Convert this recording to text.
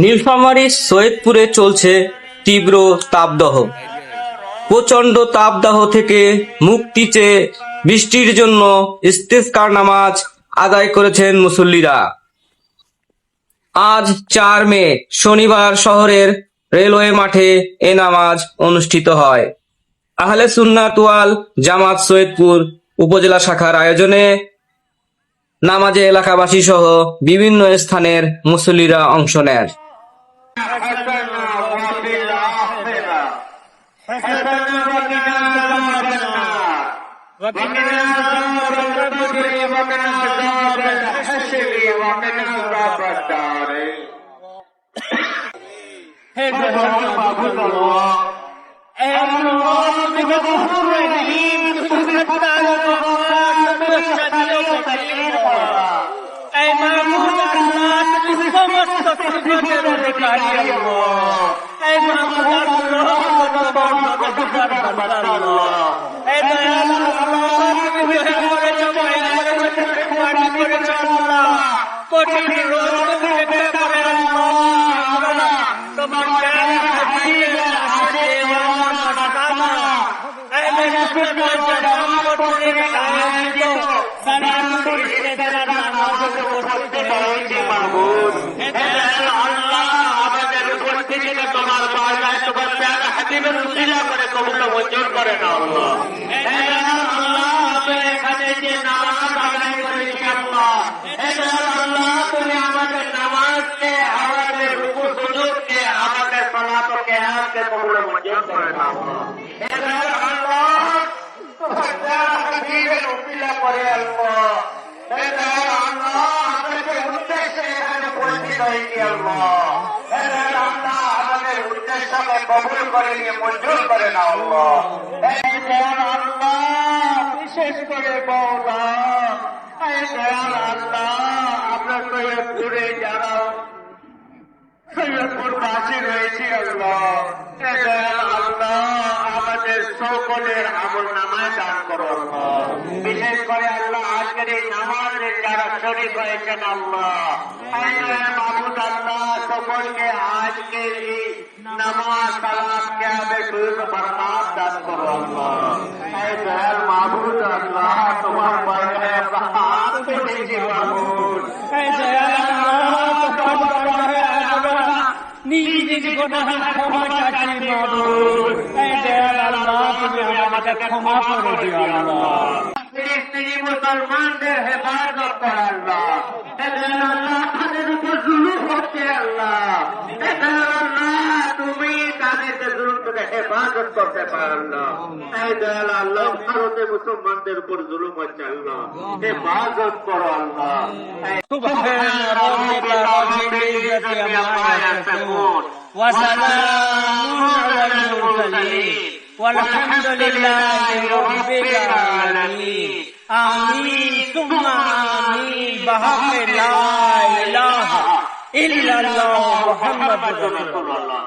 নীলফামারীর সৈয়দপুরে চলছে তীব্র তাপদাহ। প্রচণ্ড তাপদাহ থেকে মুক্তি চেয়ে বৃষ্টির জন্য ইস্তেসকার নামাজ আদায় করেছেন মুসল্লিরা। আজ 4 মে শনিবার শহরের রেলওয়ে মাঠে এ নামাজ অনুষ্ঠিত হয়। আহলে সুন্নাত ওয়াল জামাত সৈয়দপুর উপজেলা শাখার আয়োজনে নামাজে এলাকাবাসী সহ বিভিন্ন স্থানের মুসল্লিরা অংশ নেন। বিশেষ করে আপনার সৈয়দপুরে যারা সৈয়দপুরবাসী রয়েছে আল্লাহ আমাদের সকলের আমল নামায় দান করো। বিশেষ করে আল্লাহ আজকের এই নামাজের যারা শরীর হয়েছেন আল্লাহ মাহমুদ আল্লাহ সকলকে আজকের এই নামাজ সালাত কিয়ামে বরকত দান করো আল্লাহ। মাহমুদ আল্লাহ তোমার পায়ে হাত পেতেছি মাহমুদ নিজ গুনাহ ক্ষমা চাচ্ছি মাহমুদ আমাকে ক্ষমা করে দিও আল্লাহ। মুসলমানদের হেফাজত কর আল্লাহ। তাদের উপর জুলুম হচ্ছে আল্লাহ। তুমি তাদেরকে জুলুম থেকে হেফাজত করতে পার আল্লাহ। আল্লাহ ভারতে মুসলমানদের উপর জুলুম হচ্ছে আল্লাহ, হেফাজত করো আল্লাহ। والحمد لله رب العالمين آمين ثم آمين بحق لا إله إلا الله محمد رسول الله